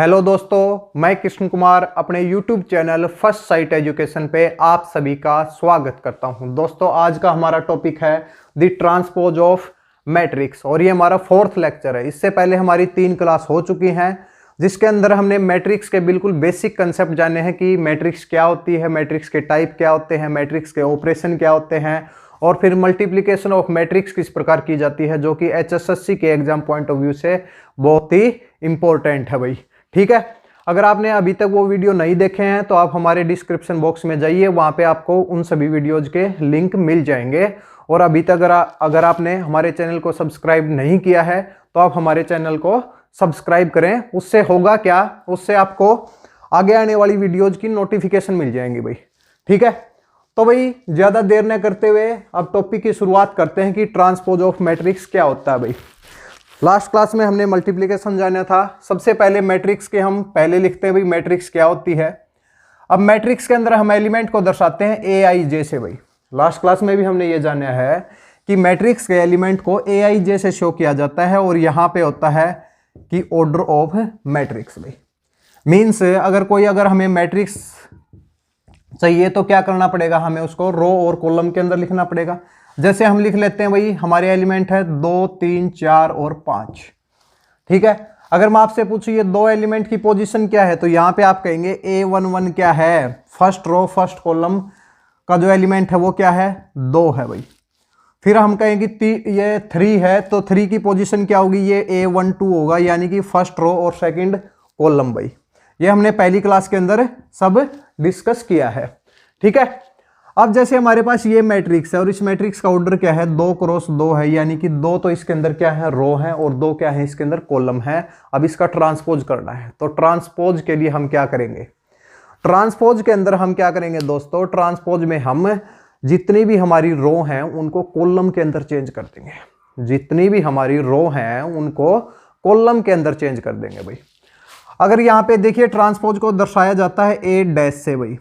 Hello दोस्तों, मैं कृष्ण कुमार अपने YouTube channel first sight education पे आप सभी का स्वागत करता हूं। दोस्तों, आज का हमारा टॉपिक है द ट्रांसपोज ऑफ मैट्रिक्स और ये हमारा 4th लेक्चर है। इससे पहले हमारी 3 क्लास हो चुकी हैं जिसके अंदर हमने मैट्रिक्स के बिल्कुल बेसिक कंसेप्ट जाने हैं कि मैट्रिक्स क्या होती है, मैट्रिक्स के टाइप क्या होते हैं, मैट्रिक्स के ऑपरेशन क्या होते हैं और फिर मल्टीप्लिकेशन ऑफ मैट्रिक्स किस प्रकार की जाती है, जो कि HSSC के एग्जाम पॉइंट ऑफ व्यू से बहुत ही इंपॉर्टेंट है भाई। ठीक है, अगर आपने अभी तक वो वीडियो नहीं देखे हैं तो आप हमारे डिस्क्रिप्शन बॉक्स में जाइए, वहां पे आपको उन सभी वीडियोज के लिंक मिल जाएंगे। और अभी तक अगर आपने हमारे चैनल को सब्सक्राइब नहीं किया है तो आप हमारे चैनल को सब्सक्राइब करें। उससे होगा क्या, उससे आपको आगे आने वाली वीडियोज की नोटिफिकेशन मिल जाएंगी भाई। ठीक है, तो भाई ज्यादा देर न करते हुए अब टॉपिक की शुरुआत करते हैं कि ट्रांसपोज ऑफ मैट्रिक्स क्या होता है भाई। लास्ट क्लास में हमने मल्टीप्लिकेशन जाना था। सबसे पहले मैट्रिक्स के हम पहले लिखते हैं भाई मैट्रिक्स क्या होती है। अब मैट्रिक्स के अंदर हम एलिमेंट को दर्शाते हैं AIJ से भाई। लास्ट क्लास में भी हमने ये जाना है कि मैट्रिक्स के एलिमेंट को AIJ से शो किया जाता है और यहाँ पे होता है कि ऑर्डर ऑफ मैट्रिक्स भाई। मीन्स अगर हमें मैट्रिक्स चाहिए तो क्या करना पड़ेगा, हमें उसको रो और कॉलम के अंदर लिखना पड़ेगा। जैसे हम लिख लेते हैं भाई, हमारे एलिमेंट है 2, 3, 4 और 5। ठीक है, अगर मैं आपसे पूछूं ये दो एलिमेंट की पोजीशन क्या है तो यहां पे आप कहेंगे A11 क्या है, फर्स्ट रो फर्स्ट कॉलम का जो एलिमेंट है वो क्या है, 2 है भाई। फिर हम कहेंगे ये 3 है तो 3 की पोजीशन क्या होगी, ये A12 होगा, यानी कि फर्स्ट रो और सेकंड कॉलम भाई। ये हमने पहली क्लास के अंदर सब डिस्कस किया है। ठीक है, अब जैसे हमारे पास ये मैट्रिक्स है और इस मैट्रिक्स का ऑर्डर क्या है, 2 क्रॉस 2 है, यानी कि 2 तो इसके अंदर क्या है, रो है और 2 क्या है, इसके अंदर कॉलम है। अब इसका ट्रांसपोज करना है तो ट्रांसपोज के लिए हम क्या करेंगे, ट्रांसपोज के अंदर हम क्या करेंगे दोस्तों, ट्रांसपोज में हम जितनी भी हमारी रो हैं उनको कॉलम के अंदर चेंज कर देंगे। जितनी भी हमारी रो हैं उनको कॉलम के अंदर चेंज कर देंगे भाई। अगर यहाँ पे देखिए ट्रांसपोज को दर्शाया जाता है A' से भाई,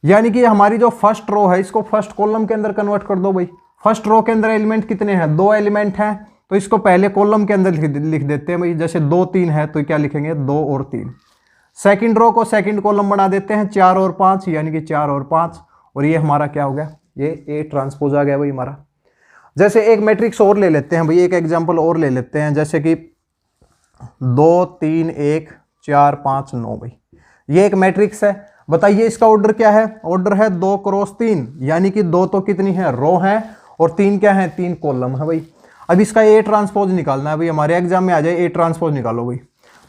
यानी कि हमारी जो फर्स्ट रो है इसको फर्स्ट कॉलम के अंदर कन्वर्ट कर दो भाई। फर्स्ट रो के अंदर एलिमेंट कितने हैं, 2 एलिमेंट हैं, तो इसको पहले कॉलम के अंदर लिख देते हैं भाई। जैसे 2, 3 है तो क्या लिखेंगे, 2 और 3। सेकंड रो को सेकंड कॉलम बना देते हैं 4 और 5, यानी कि 4 और 5, और ये हमारा क्या हो गया, ये A ट्रांसपोज आ गया भाई हमारा। जैसे एक मैट्रिक्स और ले लेते हैं भाई, एक एग्जाम्पल और ले लेते हैं, जैसे कि 2, 3, 1, 4, 5, 9 भाई। ये एक मैट्रिक्स है, बताइए इसका ऑर्डर क्या है, ऑर्डर है 2 क्रॉस 3, यानी कि 2 तो कितनी है, रो है, और 3 क्या है, 3 कॉलम है भाई। अब इसका A ट्रांसपोज निकालना है भाई, हमारे एग्जाम में आ जाए A ट्रांसपोज निकालो भाई।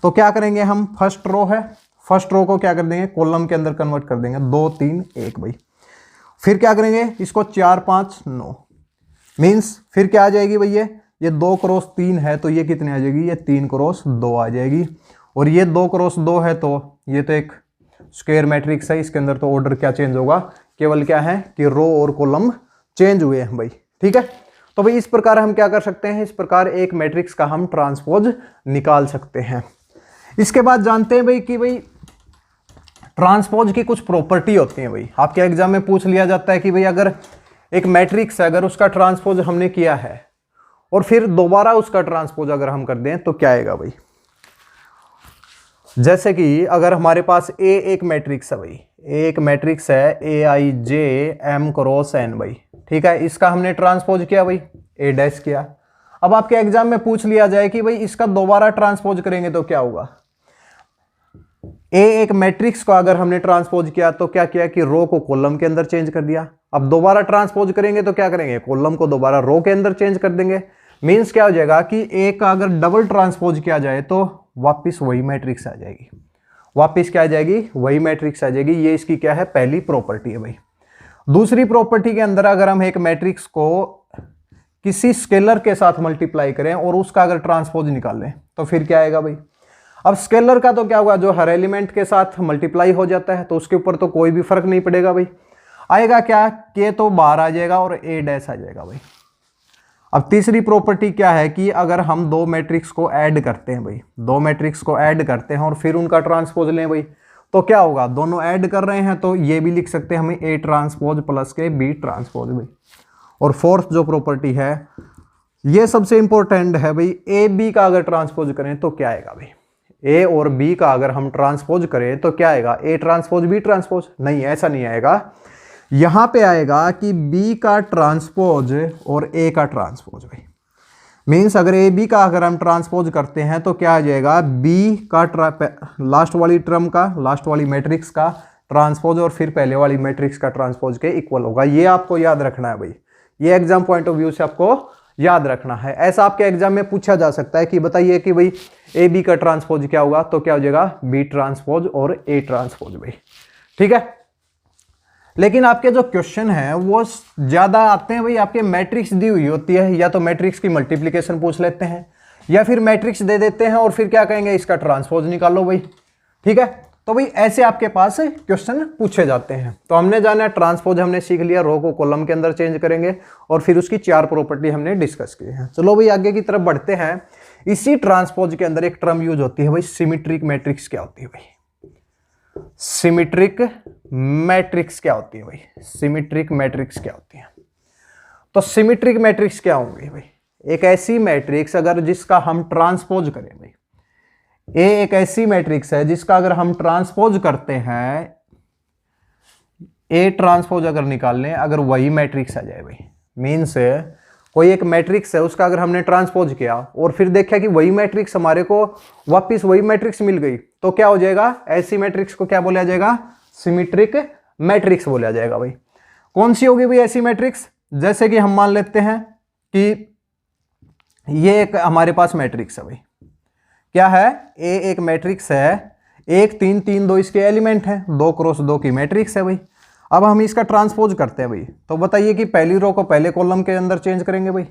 तो क्या करेंगे हम, फर्स्ट रो है, फर्स्ट रो को क्या कर देंगे, कॉलम के अंदर कन्वर्ट कर देंगे, 2, 3, 1 भाई। फिर क्या करेंगे, इसको 4, 5, 9 मीन्स फिर क्या आ जाएगी भाई, ये 2 क्रॉस 3 है तो ये कितने आ जाएगी, ये 3 क्रॉस 2 आ जाएगी। और ये 2 क्रॉस 2 है तो ये तो एक स्क्वायर मैट्रिक्स है, इसके अंदर तो ऑर्डर क्या चेंज होगा, केवल क्या है कि रो और कॉलम चेंज हुए हैं भाई। ठीक है, तो भाई इस प्रकार हम क्या कर सकते हैं, इस प्रकार एक मैट्रिक्स का हम ट्रांसपोज निकाल सकते हैं। इसके बाद जानते हैं भाई कि भाई ट्रांसपोज की कुछ प्रॉपर्टी होती है भाई। आपके एग्जाम में पूछ लिया जाता है कि भाई अगर एक मैट्रिक्स है, अगर उसका ट्रांसपोज हमने किया है और फिर दोबारा उसका ट्रांसपोज अगर हम कर दें तो क्या आएगा भाई। जैसे कि अगर हमारे पास एक मैट्रिक्स है भाई, एक मैट्रिक्स है AIJ M क्रॉस N भाई। ठीक है, इसका हमने ट्रांसपोज किया भाई, A' किया। अब आपके एग्जाम में पूछ लिया जाए कि भाई इसका दोबारा ट्रांसपोज करेंगे तो क्या होगा। एक मैट्रिक्स को अगर हमने ट्रांसपोज किया तो क्या किया कि रो को कॉलम के अंदर चेंज कर दिया। अब दोबारा ट्रांसपोज करेंगे तो क्या करेंगे, कॉलम को दोबारा रो के अंदर चेंज कर देंगे। मीन्स क्या हो जाएगा कि एक का अगर डबल ट्रांसपोज किया जाए तो वापिस वही मैट्रिक्स आ जाएगी, वापिस क्या आ जाएगी, वही मैट्रिक्स आ जाएगी। ये इसकी क्या है, पहली प्रॉपर्टी है भाई। दूसरी प्रॉपर्टी के अंदर अगर हम एक मैट्रिक्स को किसी स्केलर के साथ मल्टीप्लाई करें और उसका अगर ट्रांसपोज निकालें तो फिर क्या आएगा भाई। अब स्केलर का तो क्या होगा, जो हर एलिमेंट के साथ मल्टीप्लाई हो जाता है तो उसके ऊपर तो कोई भी फर्क नहीं पड़ेगा भाई। आएगा क्या, K तो बाहर आ जाएगा और A' आ जाएगा भाई। अब तीसरी प्रॉपर्टी क्या है कि अगर हम 2 मैट्रिक्स को ऐड करते हैं भाई, 2 मैट्रिक्स को ऐड करते हैं और फिर उनका ट्रांसपोज लें भाई, तो क्या होगा, दोनों ऐड कर रहे हैं तो ये भी लिख सकते हैं हमें A ट्रांसपोज प्लस के B ट्रांसपोज भाई। और फोर्थ जो प्रॉपर्टी है ये सबसे इंपॉर्टेंट है भाई, AB का अगर ट्रांसपोज करें तो क्या आएगा भाई, ए और बी का अगर हम ट्रांसपोज करें तो क्या आएगा, ए ट्रांसपोज बी ट्रांसपोज, नहीं ऐसा नहीं आएगा। यहां पे आएगा कि बी का ट्रांसपोज और ए का ट्रांसपोज भाई। मीन्स अगर ए बी का अगर हम ट्रांसपोज करते हैं तो क्या आ जाएगा, बी का लास्ट वाली टर्म का, लास्ट वाली मैट्रिक्स का ट्रांसपोज और फिर पहले वाली मैट्रिक्स का ट्रांसपोज के इक्वल होगा। ये आपको याद रखना है भाई, ये एग्जाम पॉइंट ऑफ व्यू से आपको याद रखना है। ऐसा आपके एग्जाम में पूछा जा सकता है कि बताइए कि भाई ए बी का ट्रांसपोज क्या होगा, तो क्या हो जाएगा, बी ट्रांसपोज और ए ट्रांसपोज भाई। ठीक है, लेकिन आपके जो क्वेश्चन है वो ज्यादा आते हैं भाई, आपके मैट्रिक्स दी हुई होती है, या तो मैट्रिक्स की मल्टीप्लीकेशन पूछ लेते हैं या फिर मैट्रिक्स दे देते हैं और फिर क्या कहेंगे, इसका ट्रांसपोज निकालो भाई। ठीक है, तो भाई ऐसे आपके पास क्वेश्चन पूछे जाते हैं। तो हमने जाना है ट्रांसपोज, हमने सीख लिया, रो को कॉलम के अंदर चेंज करेंगे और फिर उसकी 4 प्रॉपर्टी हमने डिस्कस की है। चलो भाई आगे की तरफ बढ़ते हैं। इसी ट्रांसपोज के अंदर एक टर्म यूज होती है भाई, सिमेट्रिक मैट्रिक्स। क्या होती है भाई, सिमेट्रिक मैट्रिक्स क्या होती है भाई, सिमेट्रिक मैट्रिक्स क्या होती है? तो सिमेट्रिक मैट्रिक्स क्या होंगे भाई, एक ऐसी मैट्रिक्स अगर जिसका हम ट्रांसपोज करें भाई, ए एक ऐसी मैट्रिक्स है जिसका अगर हम ट्रांसपोज करते हैं, ए ट्रांसपोज अगर निकाल लें, अगर वही मैट्रिक्स आ जाए भाई, मीन्स कोई एक मैट्रिक्स है उसका अगर हमने ट्रांसपोज किया और फिर देखा कि वही मैट्रिक्स हमारे को वापस वही मैट्रिक्स मिल गई, तो क्या हो जाएगा, ऐसी मैट्रिक्स को क्या बोला जाएगा, सिमेट्रिक मैट्रिक्स बोला जाएगा भाई। कौन सी होगी भाई ऐसी मैट्रिक्स, जैसे कि हम मान लेते हैं कि ये एक हमारे पास मैट्रिक्स है भाई, क्या है, ए एक मैट्रिक्स है, 1 3 3 2 इसके एलिमेंट हैं, 2 क्रॉस 2 की मैट्रिक्स है भाई। अब हम इसका ट्रांसपोज करते हैं भाई, तो बताइए कि पहली रो को पहले कॉलम के अंदर चेंज करेंगे भाई,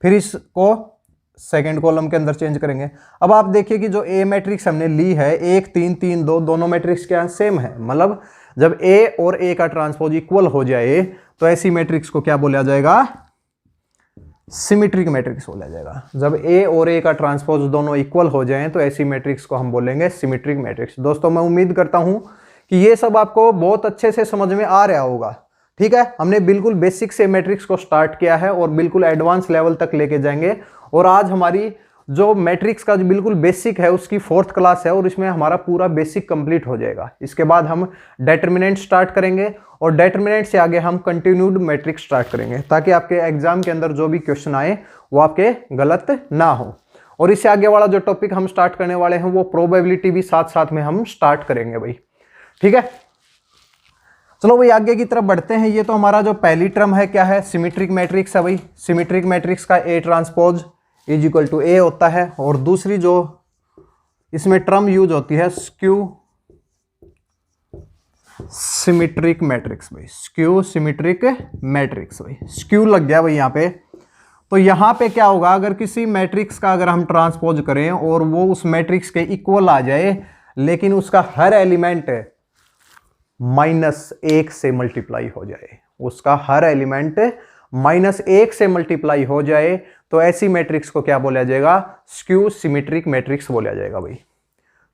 फिर इसको सेकंड कॉलम के अंदर चेंज करेंगे। अब आप देखिए कि जो ए मैट्रिक्स हमने ली है, 1 3 3 2 दोनों मैट्रिक्स क्या सेम है, मतलब जब ए और ए का ट्रांसपोज इक्वल हो जाए तो ऐसी मैट्रिक्स को क्या बोला जाएगा, सिमेट्रिक मैट्रिक्स बोला जाएगा। जब ए और ए का ट्रांसपोज दोनों इक्वल हो जाएं तो ऐसी मैट्रिक्स को हम बोलेंगे सिमेट्रिक मैट्रिक्स। दोस्तों मैं उम्मीद करता हूं कि ये सब आपको बहुत अच्छे से समझ में आ रहा होगा। ठीक है, हमने बिल्कुल बेसिक से मैट्रिक्स को स्टार्ट किया है और बिल्कुल एडवांस लेवल तक लेके जाएंगे, और आज हमारी जो मैट्रिक्स का जो बिल्कुल बेसिक है उसकी 4th क्लास है और इसमें हमारा पूरा बेसिक कंप्लीट हो जाएगा। इसके बाद हम डेटर्मिनेंट स्टार्ट करेंगे और डेटर्मिनेंट से आगे हम कंटिन्यूड मैट्रिक्स स्टार्ट करेंगे, ताकि आपके एग्जाम के अंदर जो भी क्वेश्चन आए वो आपके गलत ना हो। और इससे आगे वाला जो टॉपिक हम स्टार्ट करने वाले हैं वो प्रोबेबिलिटी भी साथ साथ में हम स्टार्ट करेंगे भाई। ठीक है, चलो भाई आगे की तरफ बढ़ते हैं। ये तो हमारा जो पहली टर्म है क्या है, सिमेट्रिक मैट्रिक्स है भाई। सिमेट्रिक मैट्रिक्स का A transpose is equal to A होता है, और दूसरी जो इसमें टर्म यूज होती है स्क्यू सिमेट्रिक मैट्रिक्स भाई, स्क्यू सिमेट्रिक मैट्रिक्स भाई, स्क्यू लग गया भाई यहाँ पे। तो यहाँ पे क्या होगा, अगर किसी मैट्रिक्स का अगर हम ट्रांसपोज करें और वो उस मैट्रिक्स के इक्वल आ जाए, लेकिन उसका हर एलिमेंट -1 से मल्टीप्लाई हो जाए, उसका हर एलिमेंट -1 से मल्टीप्लाई हो जाए, तो ऐसी मैट्रिक्स को क्या बोला जाएगा, स्क्यू सिमेट्रिक मैट्रिक्स बोला जाएगा भाई।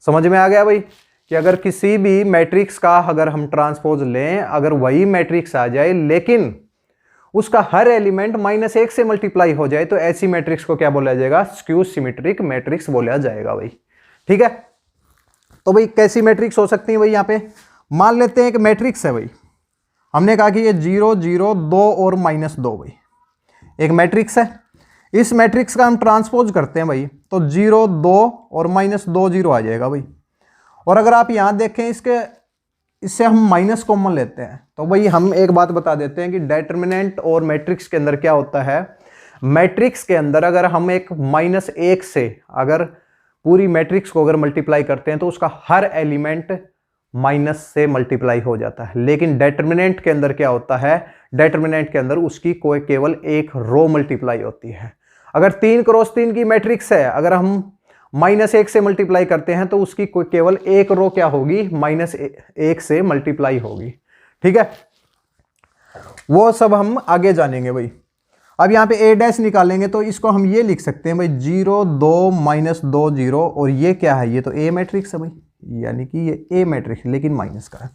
समझ में आ गया भाई कि अगर किसी भी मैट्रिक्स का अगर हम ट्रांसपोज लें, अगर वही मैट्रिक्स आ जाए लेकिन उसका हर एलिमेंट -1 से मल्टीप्लाई हो जाए, तो ऐसी मैट्रिक्स को क्या बोला जाएगा, स्क्यू सिमेट्रिक मैट्रिक्स बोला जाएगा भाई। ठीक है, तो भाई कैसी मैट्रिक्स हो सकती है भाई, यहाँ पे मान लेते हैं एक मैट्रिक्स है भाई, हमने कहा कि ये 0 0 2 और -2 भाई एक मैट्रिक्स है। इस मैट्रिक्स का हम ट्रांसपोज करते हैं भाई, तो 0 2 और -2 0 आ जाएगा भाई। और अगर आप यहाँ देखें इससे हम माइनस कॉमन लेते हैं, तो भाई हम एक बात बता देते हैं कि डेटर्मिनेंट और मैट्रिक्स के अंदर क्या होता है, मैट्रिक्स के अंदर अगर हम एक -1 से अगर पूरी मैट्रिक्स को अगर मल्टीप्लाई करते हैं तो उसका हर एलिमेंट माइनस से मल्टीप्लाई हो जाता है। लेकिन डेटर्मिनेंट के अंदर क्या होता है, डेटर्मिनेंट के अंदर उसकी कोई केवल एक रो मल्टीप्लाई होती है। अगर 3 क्रॉस 3 की मैट्रिक्स है, अगर हम -1 से मल्टीप्लाई करते हैं तो उसकी कोई केवल एक रो क्या होगी, -1 से मल्टीप्लाई होगी। ठीक है, वो सब हम आगे जानेंगे भाई। अब यहाँ पे a' निकालेंगे तो इसको हम ये लिख सकते हैं भाई 0 2 -2 0, और ये क्या है, ये तो a मैट्रिक्स है भाई, यानी कि ये a मैट्रिक्स लेकिन माइनस का है।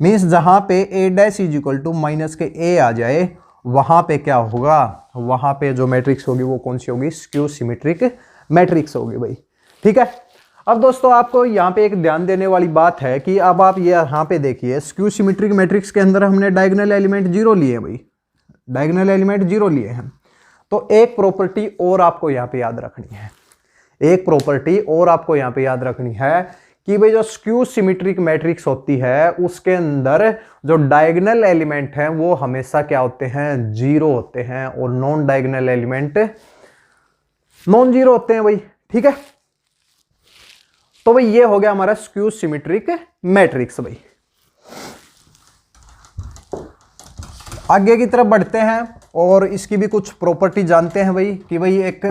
मीन्स जहां पे a' is equal to minus के a आ जाए, वहां पे क्या होगा, वहां पे जो मैट्रिक्स होगी वो कौन सी होगी, स्क्यू सिमेट्रिक मैट्रिक्स होगी भाई। ठीक है, अब दोस्तों आपको यहाँ पे एक ध्यान देने वाली बात है कि अब आप ये यहाँ पे देखिए स्क्यू सिमेट्रिक मैट्रिक्स के अंदर हमने डायगोनल एलिमेंट 0 लिए भाई, डायगोनल एलिमेंट 0 लिए हैं। तो एक प्रॉपर्टी और आपको यहाँ पे याद रखनी है, एक प्रॉपर्टी और आपको यहाँ पे याद रखनी है कि भाई जो स्क्यू सिमेट्रिक मैट्रिक्स होती है उसके अंदर जो डायगोनल एलिमेंट हैं वो हमेशा क्या होते हैं, 0 होते हैं, और नॉन डायगोनल एलिमेंट नॉन 0 होते हैं भाई। ठीक है, तो भाई ये हो गया हमारा स्क्यू सिमेट्रिक मैट्रिक्स। भाई आगे की तरफ बढ़ते हैं और इसकी भी कुछ प्रॉपर्टी जानते हैं भाई कि भाई एक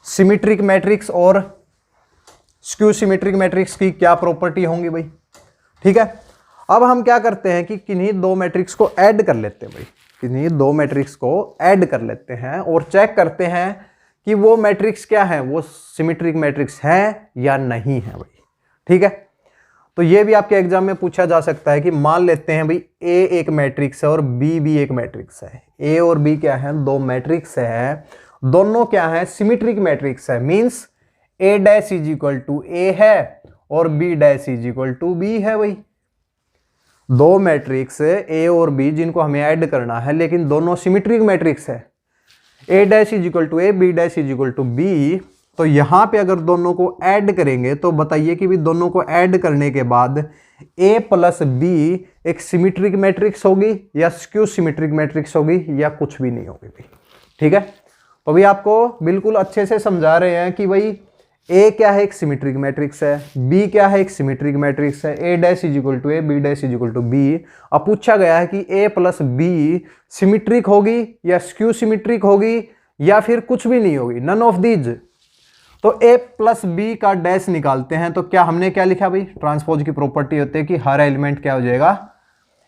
सिमेट्रिक मैट्रिक्स और स्क्यू सिमेट्रिक मैट्रिक्स की क्या प्रॉपर्टी होंगी भाई। ठीक है, अब हम क्या करते हैं कि किन्हीं दो मैट्रिक्स को ऐड कर लेते हैं भाई, किन्हीं दो मैट्रिक्स को ऐड कर लेते हैं और चेक करते हैं कि वो मैट्रिक्स क्या है, वो सिमेट्रिक मैट्रिक्स है या नहीं है भाई। ठीक है, तो ये भी आपके एग्जाम में पूछा जा सकता है कि मान लेते हैं भाई ए एक मैट्रिक्स है और बी भी एक मैट्रिक्स है। ए और बी क्या है, दो मैट्रिक्स है, दोनों क्या है, सिमेट्रिक मैट्रिक्स है। Means A dash is equal to A है और B dash is equal to B है भाई। दो मैट्रिक्स ए और बी जिनको हमें ऐड करना है लेकिन दोनों सिमेट्रिक मैट्रिक्स है, A dash is equal to A, B dash is equal to B. तो यहां पे अगर दोनों को ऐड करेंगे तो बताइए कि भी दोनों को ऐड करने के बाद ए प्लस बी एक सिमेट्रिक मैट्रिक्स होगी या स्क्यू सिमेट्रिक मैट्रिक्स होगी या कुछ भी नहीं होगी भाई। ठीक है, तो भाई आपको बिल्कुल अच्छे से समझा रहे हैं कि भाई ए क्या है, एक सिमेट्रिक मैट्रिक्स है, बी क्या है, एक सिमेट्रिक मैट्रिक्स है, A dash is equal to A, B dash is equal to B. अब पूछा गया है कि ए प्लस बी सिमेट्रिक होगी या स्क्यू सिमेट्रिक होगी या फिर कुछ भी नहीं होगी, नन ऑफ दीज। तो ए प्लस बी का डैश निकालते हैं तो क्या हमने क्या लिखा भाई, ट्रांसपोज की प्रॉपर्टी होती है कि हर एलिमेंट क्या हो जाएगा,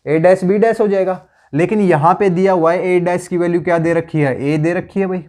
ए डैश बी डैश हो जाएगा। लेकिन यहां पे दिया हुआ है ए डैश की वैल्यू क्या दे रखी है, ए दे रखी है भाई,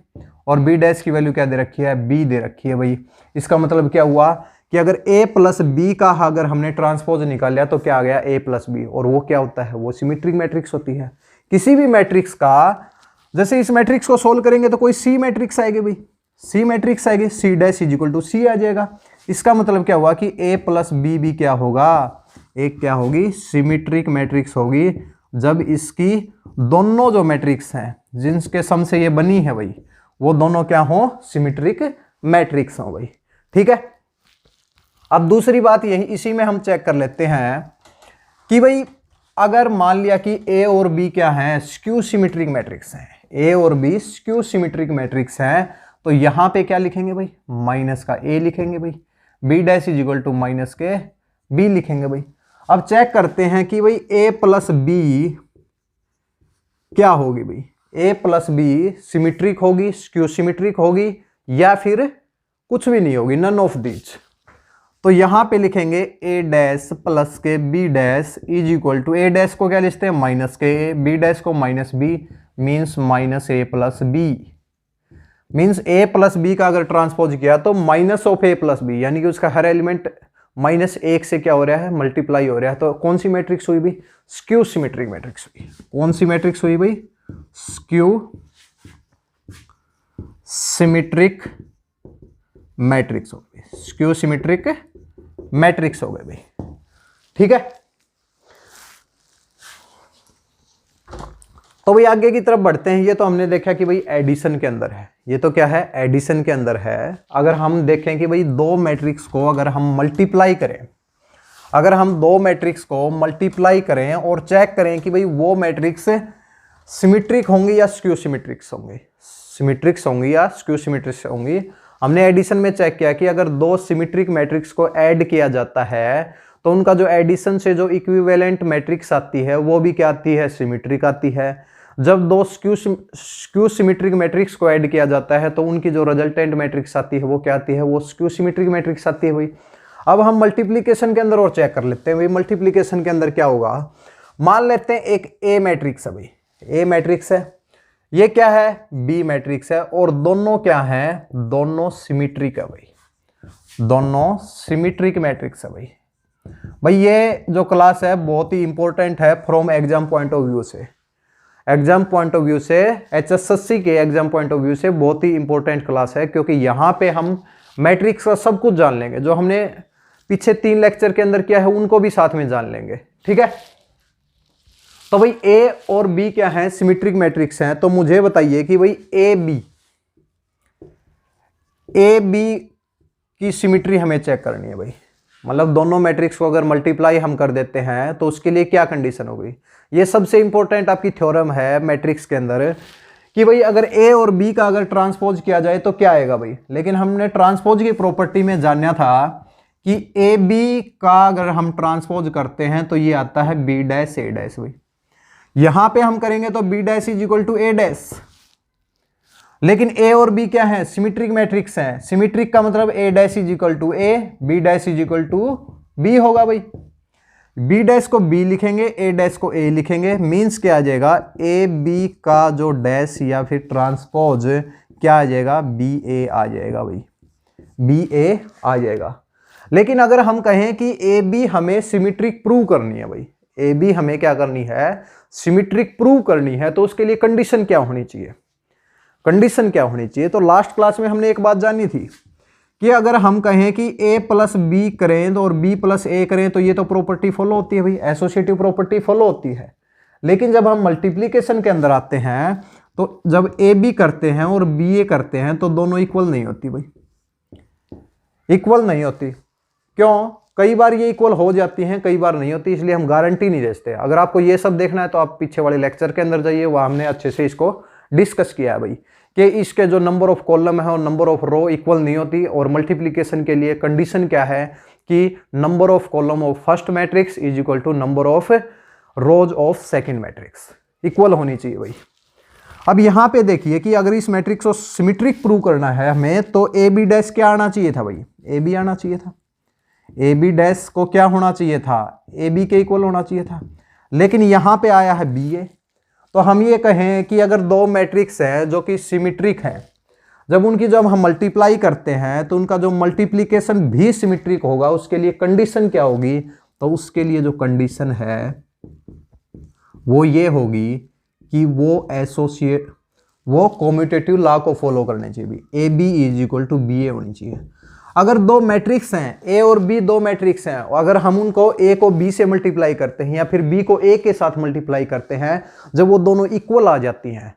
और बी डैश की वैल्यू क्या दे रखी है, बी दे रखी है भाई। इसका मतलब क्या हुआ कि अगर a प्लस बी का अगर हमने ट्रांसपोज निकाल लिया तो क्या आ गया, a प्लस बी, और वो क्या होता है, वो सिमेट्रिक मैट्रिक्स होती है। किसी भी मैट्रिक्स का, जैसे इस मैट्रिक्स को सोल्व करेंगे तो कोई सी मैट्रिक्स आएगी भाई, सी मैट्रिक्स आएगी, C dash is equal to C आ जाएगा। इसका मतलब क्या हुआ कि a प्लस बी भी क्या होगा, एक क्या होगी, सिमेट्रिक मैट्रिक्स होगी जब इसकी दोनों जो मैट्रिक्स हैं जिनके सम से ये बनी है भाई वो दोनों क्या हो, सिमेट्रिक मैट्रिक्स हो भाई। ठीक है, अब दूसरी बात यही इसी में हम चेक कर लेते हैं कि भाई अगर मान लिया कि ए और बी क्या है, स्क्यू सिमेट्रिक मैट्रिक्स हैं, ए और बी स्क्यू सिमेट्रिक मैट्रिक्स हैं, तो यहां पे क्या लिखेंगे भाई, माइनस का ए लिखेंगे भाई, B dash is equal to minus के बी लिखेंगे भाई। अब चेक करते हैं कि भाई ए प्लस बी क्या होगी भाई, ए प्लस बी सिमेट्रिक होगी, स्क्यू सिमेट्रिक होगी या फिर कुछ भी नहीं होगी, नन ऑफ दीज। तो यहां पे लिखेंगे ए डैश प्लस के B dash is equal to, A dash को क्या लिखते हैं, माइनस के ए, बी डैश को minus B, means minus A plus B. Means A plus B का अगर ट्रांसपोज किया तो minus of A plus B, यानी कि उसका हर एलिमेंट माइनस एक से क्या हो रहा है, मल्टीप्लाई हो रहा है। तो कौन सी मैट्रिक्स हुई भाई, स्क्यू सिमेट्रिक मैट्रिक्स हुई। कौन सी मैट्रिक्स हुई भाई, स्क्यू सिमेट्रिक मैट्रिक्स हो गई, स्क्यू सिमेट्रिक मैट्रिक्स हो गए भाई। ठीक है, तो भाई आगे की तरफ बढ़ते हैं। ये तो हमने देखा कि भाई एडिशन के अंदर है, ये तो क्या है, एडिशन के अंदर है। अगर हम देखें कि भाई दो मैट्रिक्स को अगर हम मल्टीप्लाई करें, अगर हम दो मैट्रिक्स को मल्टीप्लाई करें और चेक करें कि भाई वो मैट्रिक्स सिमेट्रिक होंगे या स्क्यू सिमेट्रिक्स होंगे, सिमेट्रिक्स होंगी या स्क्यू सिमेट्रिक्स होंगी। हमने एडिशन में चेक किया कि अगर दो सिमेट्रिक मैट्रिक्स को ऐड किया जाता है तो उनका जो एडिशन से जो इक्विवेलेंट मैट्रिक्स आती है वो भी क्या आती है, सिमेट्रिक आती है। जब दो स्क्यू सिमेट्रिक मैट्रिक्स को ऐड किया जाता है तो उनकी जो रिजल्टेंट मैट्रिक्स आती है वो क्या आती है, वो स्क्यू सिमेट्रिक मैट्रिक्स आती है भाई। अब हम मल्टीप्लिकेशन के अंदर और चेक कर लेते हैं भाई, मल्टीप्लिकेशन के अंदर क्या होगा। मान लेते हैं एक ए मैट्रिक्स है भाई, ए मैट्रिक्स है, ये क्या है, बी मैट्रिक्स है, और दोनों क्या है, दोनों सिमेट्रिक है भाई, दोनों सिमेट्रिक मैट्रिक्स है भाई। भाई ये जो क्लास है बहुत ही इंपॉर्टेंट है from exam point of view से, एग्जाम पॉइंट ऑफ व्यू से, HSSC के एग्जाम पॉइंट ऑफ व्यू से बहुत ही इंपॉर्टेंट क्लास है, क्योंकि यहाँ पे हम मैट्रिक्स का सब कुछ जान लेंगे, जो हमने पीछे 3 लेक्चर के अंदर किया है उनको भी साथ में जान लेंगे। ठीक है, तो भाई ए और बी क्या है, सिमेट्रिक मैट्रिक्स हैं। तो मुझे बताइए कि भाई ए बी की सिमेट्री हमें चेक करनी है भाई, मतलब दोनों मैट्रिक्स को अगर मल्टीप्लाई हम कर देते हैं तो उसके लिए क्या कंडीशन होगी। ये सबसे इंपॉर्टेंट आपकी थ्योरम है मैट्रिक्स के अंदर कि भाई अगर ए और बी का अगर ट्रांसपोज किया जाए तो क्या आएगा भाई। लेकिन हमने ट्रांसपोज की प्रॉपर्टी में जानना था कि ए बी का अगर हम ट्रांसपोज करते हैं तो ये आता है बी डैश ए डैश। भाई यहां पे हम करेंगे तो B dash is equal to A dash, लेकिन ए और बी क्या है, सिमेट्रिक मैट्रिक्स है। सिमेट्रिक का मतलब A dash is equal to A, B dash is equal to B होगा भाई। बी डैश को बी लिखेंगे, ए डैश को ए लिखेंगे, मींस क्या आ जाएगा, ए बी का जो डैश या फिर ट्रांसपोज क्या आ जाएगा, बी ए आ जाएगा भाई, बी ए आ जाएगा। लेकिन अगर हम कहें कि ए बी हमें सिमेट्रिक प्रूव करनी है भाई, ए बी हमें क्या करनी है, सिमेट्रिक प्रूव करनी है, तो उसके लिए कंडीशन क्या होनी चाहिए, कंडीशन क्या होनी चाहिए। तो लास्ट क्लास में हमने एक बात जानी थी कि अगर हम कहें कि a प्लस बी करें तो और b प्लस ए करें तो ये तो प्रॉपर्टी फॉलो होती है भाई, एसोसिएटिव प्रॉपर्टी फॉलो होती है। लेकिन जब हम मल्टीप्लिकेशन के अंदर आते हैं तो जब ए बी करते हैं और बी ए करते हैं तो दोनों इक्वल नहीं होती भाई, इक्वल नहीं होती। क्यों, कई बार ये इक्वल हो जाती हैं, कई बार नहीं होती, इसलिए हम गारंटी नहीं देते। अगर आपको ये सब देखना है तो आप पीछे वाले लेक्चर के अंदर जाइए, वहाँ हमने अच्छे से इसको डिस्कस किया है भाई कि इसके जो नंबर ऑफ कॉलम है और नंबर ऑफ रो इक्वल नहीं होती। और मल्टीप्लिकेशन के लिए कंडीशन क्या है कि number of column of first matrix is equal to number of rows of second matrix, equal होनी चाहिए भाई। अब यहां पे देखिए कि अगर इस मैट्रिक्स को सिमेट्रिक प्रूव करना है हमें तो ए बी डैश क्या आना चाहिए था भाई, ए बी आना चाहिए था। ए बी डैश को क्या होना चाहिए था, ए बी के इक्वल होना चाहिए था। लेकिन यहां पे आया है बी ए। तो हम ये कहें कि अगर दो मैट्रिक्स हैं जो कि सिमेट्रिक हैं, जब हम मल्टीप्लाई करते हैं तो उनका जो मल्टीप्लिकेशन भी सिमेट्रिक होगा, उसके लिए कंडीशन क्या होगी, तो उसके लिए जो कंडीशन है वो ये होगी कि वो कॉम्यूटेटिव लॉ को फॉलो करने चाहिए, A B is equal to B A होनी चाहिए। अगर दो मैट्रिक्स हैं, ए और बी दो मैट्रिक्स हैं, अगर हम उनको ए को बी से मल्टीप्लाई करते हैं या फिर बी को ए के साथ मल्टीप्लाई करते हैं, जब वो दोनों इक्वल आ जाती हैं,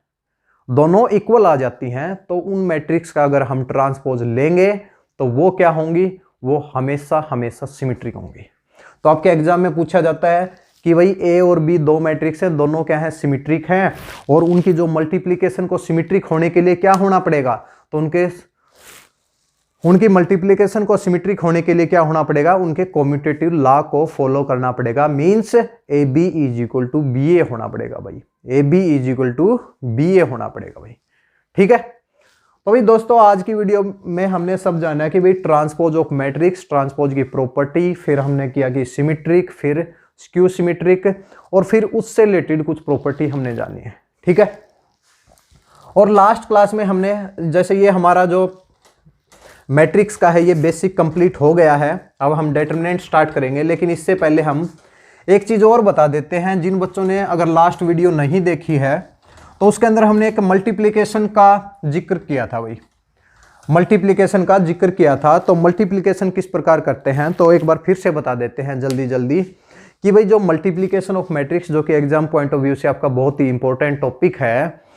दोनों इक्वल आ जाती हैं, तो उन मैट्रिक्स का अगर हम ट्रांसपोज लेंगे तो वो क्या होंगी, वो हमेशा हमेशा सिमेट्रिक होंगी। तो आपके एग्जाम में पूछा जाता है कि भाई ए और बी दो मैट्रिक्स हैं, दोनों क्या है, सिमेट्रिक हैं, और उनकी जो मल्टीप्लिकेशन को सिमेट्रिक होने के लिए क्या होना पड़ेगा, तो उनकी मल्टीप्लिकेशन को सिमेट्रिक होने के लिए क्या होना पड़ेगा, उनके कॉम्यूटेटिव लॉ को फॉलो करना पड़ेगा। Means A B is equal to B A होना पड़ेगा भाई, A B is equal to B A होना पड़ेगा भाई। ठीक है, तो भाई दोस्तों आज की वीडियो में हमने सब जाना है कि भाई ट्रांसपोज ऑफ मैट्रिक्स, ट्रांसपोज की प्रॉपर्टी, फिर हमने किया कि सिमेट्रिक, फिर स्क्यू सिमेट्रिक, और फिर उससे रिलेटेड कुछ प्रॉपर्टी हमने जानी है। ठीक है, और लास्ट क्लास में हमने जैसे ये हमारा जो मैट्रिक्स का है ये बेसिक कंप्लीट हो गया है, अब हम डिटरमिनेंट स्टार्ट करेंगे। लेकिन इससे पहले हम एक चीज़ और बता देते हैं, जिन बच्चों ने अगर लास्ट वीडियो नहीं देखी है तो उसके अंदर हमने एक मल्टीप्लिकेशन का जिक्र किया था भाई, मल्टीप्लिकेशन का जिक्र किया था। तो मल्टीप्लिकेशन किस प्रकार करते हैं तो एक बार फिर से बता देते हैं जल्दी जल्दी कि भाई जो मल्टीप्लिकेशन ऑफ मैट्रिक्स, जो कि एग्जाम पॉइंट ऑफ व्यू से आपका बहुत ही इंपॉर्टेंट टॉपिक है,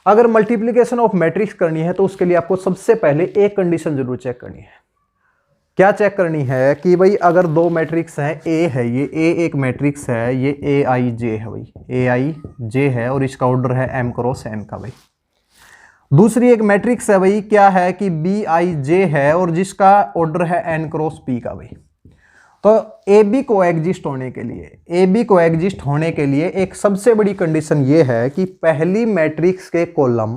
अगर मल्टीप्लिकेशन ऑफ मैट्रिक्स करनी है तो उसके लिए आपको सबसे पहले एक कंडीशन जरूर चेक करनी है। क्या चेक करनी है कि भाई अगर दो मैट्रिक्स हैं, ए है, ये ए एक मैट्रिक्स है, ये ए आई जे है भाई, ए आई जे है, और इसका ऑर्डर है एम क्रॉस एन का भाई। दूसरी एक मैट्रिक्स है भाई, क्या है कि बी आई जे है और जिसका ऑर्डर है एन क्रॉस पी का भाई। तो ए बी को एग्जिस्ट होने के लिए, ए बी को एग्जिस्ट होने के लिए एक सबसे बड़ी कंडीशन ये है कि पहली मैट्रिक्स के कॉलम,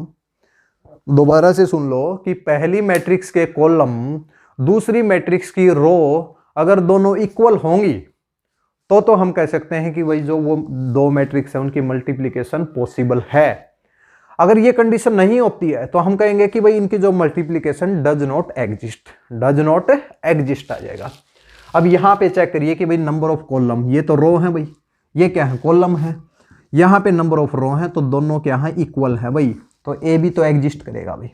दोबारा से सुन लो, कि पहली मैट्रिक्स के कॉलम दूसरी मैट्रिक्स की रो अगर दोनों इक्वल होंगी तो हम कह सकते हैं कि भाई जो वो दो मैट्रिक्स है उनकी मल्टीप्लिकेशन पॉसिबल है। अगर ये कंडीशन नहीं होती है तो हम कहेंगे कि भाई इनकी जो multiplication does not exist, does not exist आ जाएगा। अब यहां पे चेक करिए कि भाई नंबर ऑफ कॉलम, ये तो रो है भाई, ये क्या है, कॉलम है, यहां पे नंबर ऑफ रो है, तो दोनों क्या है, इक्वल है भाई। तो ए बी तो एग्जिस्ट करेगा भाई,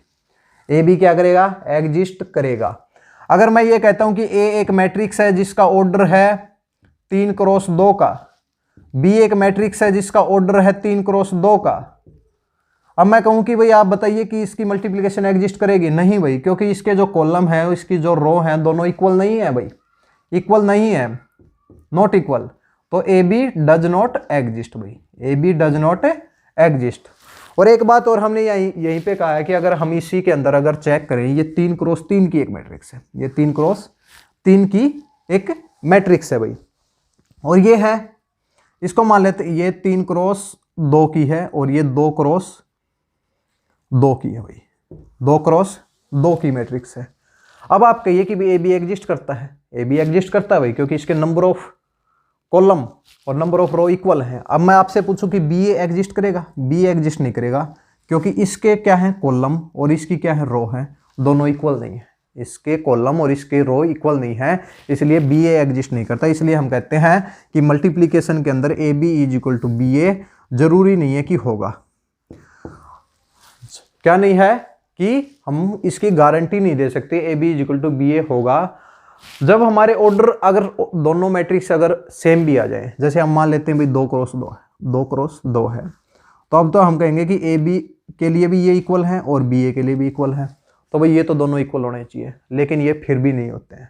ए बी क्या करेगा, एग्जिस्ट करेगा। अगर मैं ये कहता हूं कि ए एक मैट्रिक्स है जिसका ऑर्डर है 3 क्रॉस 2 का, बी एक मैट्रिक्स है जिसका ऑर्डर है 3 क्रॉस 2 का, अब मैं कहूं कि भाई आप बताइए कि इसकी मल्टीप्लिकेशन एग्जिस्ट करेगी? नहीं भाई, क्योंकि इसके जो कॉलम है, इसकी जो रो है, दोनों इक्वल नहीं है भाई, इक्वल नहीं है, नॉट इक्वल। तो A B does not exist भाई, A B does not exist. और एक बात और हमने यहीं पे कहा है कि अगर हम इसी के अंदर अगर चेक करें, ये 3 क्रॉस 3 की एक मैट्रिक्स है, ये 3 क्रॉस 3 की एक मैट्रिक्स है भाई, और ये है, इसको मान लेते ये 3 क्रॉस 2 की है और ये 2 क्रॉस 2 की है भाई, 2 क्रॉस 2 की मैट्रिक्स है। अब आप कहिए कि भाई ए बी एग्जिस्ट करता है, ए बी एग्जिस्ट करता है भाई, क्योंकि इसके नंबर ऑफ कॉलम और नंबर ऑफ रो इक्वल हैं। अब मैं आपसे पूछूं कि बी ए एग्जिस्ट करेगा? बी ए एग्जिस्ट नहीं करेगा, क्योंकि इसके क्या है कॉलम और इसकी क्या है रो है, दोनों इक्वल नहीं है, इसके कॉलम और इसके रो इक्वल नहीं है, इसलिए बी ए एग्जिस्ट नहीं करता। इसलिए हम कहते हैं कि मल्टीप्लीकेशन के अंदर A B is equal to B A जरूरी नहीं है कि होगा। क्या नहीं है कि हम इसकी गारंटी नहीं दे सकते A B is equal to B A होगा। जब हमारे ऑर्डर अगर दोनों मैट्रिक्स अगर सेम भी आ जाए, जैसे हम मान लेते हैं भाई 2 क्रॉस 2 है, 2 क्रॉस 2 है, तो अब तो हम कहेंगे कि ए बी के लिए भी ये इक्वल है और बी ए के लिए भी इक्वल है, तो भाई ये तो दोनों इक्वल होने चाहिए, लेकिन ये फिर भी नहीं होते हैं।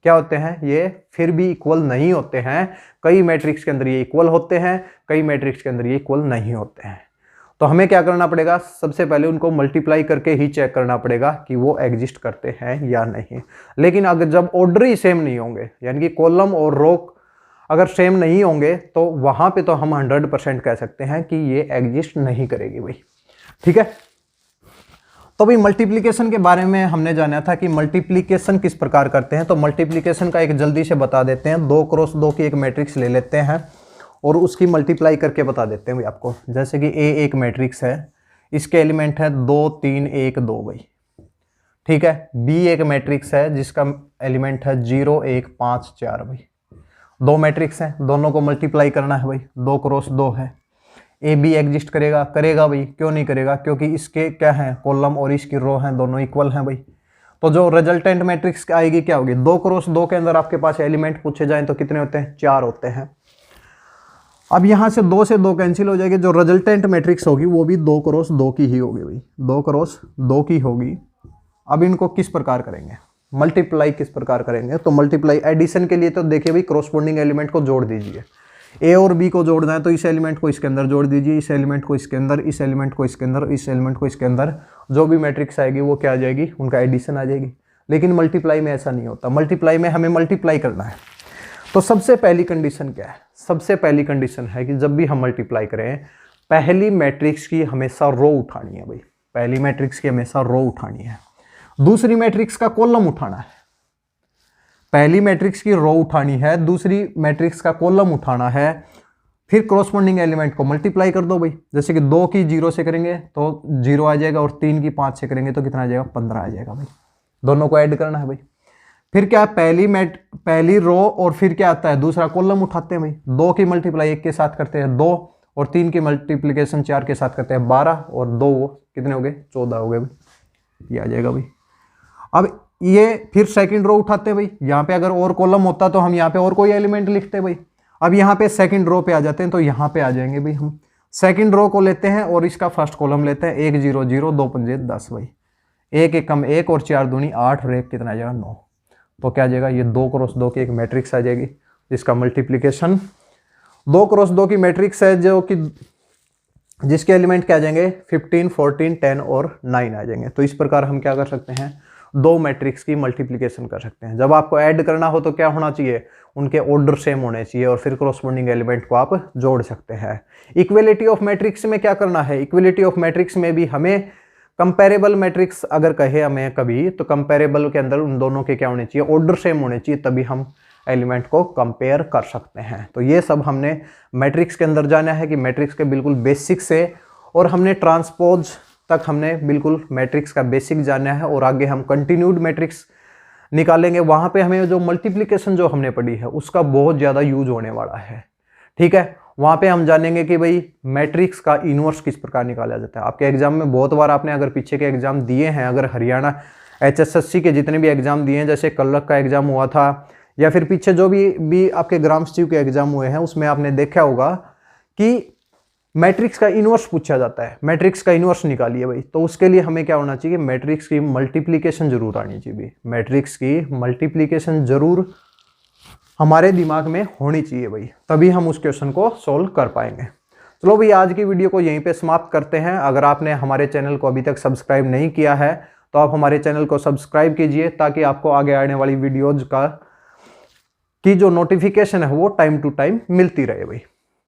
क्या होते हैं? ये फिर भी इक्वल नहीं होते हैं। कई मैट्रिक्स के अंदर ये इक्वल होते हैं, कई मैट्रिक्स के अंदर ये इक्वल नहीं होते हैं। तो हमें क्या करना पड़ेगा? सबसे पहले उनको मल्टीप्लाई करके ही चेक करना पड़ेगा कि वो एग्जिस्ट करते हैं या नहीं। लेकिन अगर जब ऑर्डर ही सेम नहीं होंगे, यानी कि कॉलम और रो अगर सेम नहीं होंगे, तो वहां पे तो हम 100% कह सकते हैं कि ये एग्जिस्ट नहीं करेगी भाई। ठीक है, तो भाई मल्टीप्लिकेशन के बारे में हमने जाना था कि मल्टीप्लिकेशन किस प्रकार करते हैं। तो मल्टीप्लिकेशन का एक जल्दी से बता देते हैं। 2 क्रॉस 2 की एक मैट्रिक्स ले लेते हैं और उसकी मल्टीप्लाई करके बता देते हैं भाई आपको। जैसे कि ए एक मैट्रिक्स है, इसके एलिमेंट है 2 3 1 2 भाई। ठीक है, बी एक मैट्रिक्स है जिसका एलिमेंट है 0 1 5 4 भाई। 2 मैट्रिक्स हैं, दोनों को मल्टीप्लाई करना है भाई। 2 क्रॉस 2 है। ए बी एग्जिस्ट करेगा? करेगा भाई। क्यों नहीं करेगा? क्योंकि इसके क्या है कॉलम और इसकी रो हैं, दोनों इक्वल हैं भाई। तो जो रिजल्टेंट मैट्रिक्स आएगी क्या होगी? 2 क्रॉस 2 के अंदर आपके पास एलिमेंट पूछे जाएं तो कितने होते हैं? 4 होते हैं। अब यहां से 2 से 2 कैंसिल हो जाएगी। जो रिजल्टेंट मैट्रिक्स होगी वो भी 2 क्रॉस 2 की ही होगी भाई, 2 क्रॉस 2 की होगी। अब इनको किस प्रकार करेंगे? मल्टीप्लाई किस प्रकार करेंगे? तो मल्टीप्लाई एडिशन के लिए तो देखिए भाई, कॉरस्पॉन्डिंग एलिमेंट को जोड़ दीजिए। ए और बी को जोड़ना है तो इस एलिमेंट को इसके अंदर जोड़ दीजिए, इस एलिमेंट को इसके अंदर, इस एलिमेंट को इसके अंदर, इस एलिमेंट को इसके अंदर। जो भी मैट्रिक्स आएगी वो क्या आ जाएगी? उनका एडिशन आ जाएगी। लेकिन मल्टीप्लाई में ऐसा नहीं होता। मल्टीप्लाई में हमें मल्टीप्लाई करना है। तो सबसे पहली कंडीशन क्या है? सबसे पहली कंडीशन है कि जब भी हम मल्टीप्लाई करें, पहली मैट्रिक्स की हमेशा रो उठानी है भाई। पहली मैट्रिक्स की हमेशा रो उठानी है, दूसरी मैट्रिक्स का कॉलम उठाना है। पहली मैट्रिक्स की रो उठानी है, दूसरी मैट्रिक्स का कॉलम उठाना है, फिर कॉरस्पॉन्डिंग एलिमेंट को मल्टीप्लाई कर दो भाई। जैसे कि 2 की 0 से करेंगे तो 0 आ जाएगा, और 3 की 5 से करेंगे तो कितना आ जाएगा? 15 आ जाएगा भाई। दोनों को ऐड करना है भाई। फिर क्या? पहली रो और फिर क्या आता है? दूसरा कॉलम उठाते हैं भाई। 2 की मल्टीप्लाई 1 के साथ करते हैं 2, और 3 की मल्टीप्लिकेशन 4 के साथ करते हैं 12, और 2 कितने हो गए? 14 हो गए भाई। ये आ जाएगा भाई। अब ये फिर सेकंड रो उठाते हैं भाई। यहाँ पे अगर और कॉलम होता तो हम यहाँ पे और कोई एलिमेंट लिखते भाई। अब यहाँ पे सेकंड रो पे आ जाते हैं तो यहाँ पे आ जाएंगे भाई। हम सेकंड रो को लेते हैं और इसका फर्स्ट कॉलम लेते हैं। 1 0 0 2 5 10 भाई। 1 1 कम 1 और 4 दूनी 8 और 1 कितना आ जाएगा? 9। तो क्या आ जाएगा? ये 2 क्रॉस 2 की एक मैट्रिक्स आ जाएगी जिसका मल्टीप्लीकेशन 2 क्रॉस 2 की मैट्रिक्स है, जो कि जिसके एलिमेंट क्या आ जाएंगे? 15 14 10 और 9 आ जाएंगे। तो इस प्रकार हम क्या कर सकते हैं? 2 मैट्रिक्स की मल्टीप्लिकेशन कर सकते हैं। जब आपको ऐड करना हो तो क्या होना चाहिए? उनके ऑर्डर सेम होने चाहिए, और फिर कॉरस्पॉन्डिंग एलिमेंट को आप जोड़ सकते हैं। इक्वलिटी ऑफ मैट्रिक्स में क्या करना है? इक्वलिटी ऑफ मैट्रिक्स में भी हमें कंपेरेबल मैट्रिक्स अगर कहे हमें कभी, तो कंपेरेबल के अंदर उन दोनों के क्या होने चाहिए? ऑर्डर सेम होने चाहिए, तभी हम एलिमेंट को कंपेयर कर सकते हैं। तो ये सब हमने मैट्रिक्स के अंदर जाना है कि मैट्रिक्स के बिल्कुल बेसिक से, और हमने ट्रांसपोज तक हमने बिल्कुल मैट्रिक्स का बेसिक जाना है, और आगे हम कंटिन्यूड मैट्रिक्स निकालेंगे। वहाँ पे हमें जो मल्टीप्लिकेशन जो हमने पढ़ी है उसका बहुत ज़्यादा यूज होने वाला है। ठीक है, वहाँ पे हम जानेंगे कि भाई मैट्रिक्स का इनवर्स किस प्रकार निकाला जाता है। आपके एग्जाम में बहुत बार आपने अगर पीछे के एग्जाम दिए हैं, अगर हरियाणा HSSC के जितने भी एग्जाम दिए हैं, जैसे क्लर्क का एग्जाम हुआ था या फिर पीछे जो भी आपके ग्राम सचिव के एग्जाम हुए हैं, उसमें आपने देखा होगा कि मैट्रिक्स का इनवर्स पूछा जाता है। मैट्रिक्स का इनवर्स निकालिए भाई, तो उसके लिए हमें क्या होना चाहिए, मैट्रिक्स की मल्टीप्लिकेशन जरूर आनी चाहिए। मैट्रिक्स की मल्टीप्लिकेशन जरूर हमारे दिमाग में होनी चाहिए भाई, तभी हम उस क्वेश्चन को सोल्व कर पाएंगे। चलो भाई, आज की वीडियो को यहीं पे समाप्त करते हैं। अगर आपने हमारे चैनल को अभी तक सब्सक्राइब नहीं किया है तो आप हमारे चैनल को सब्सक्राइब कीजिए, ताकि आपको आगे आने वाली वीडियोज की जो नोटिफिकेशन है वो टाइम टू टाइम मिलती रहे भाई।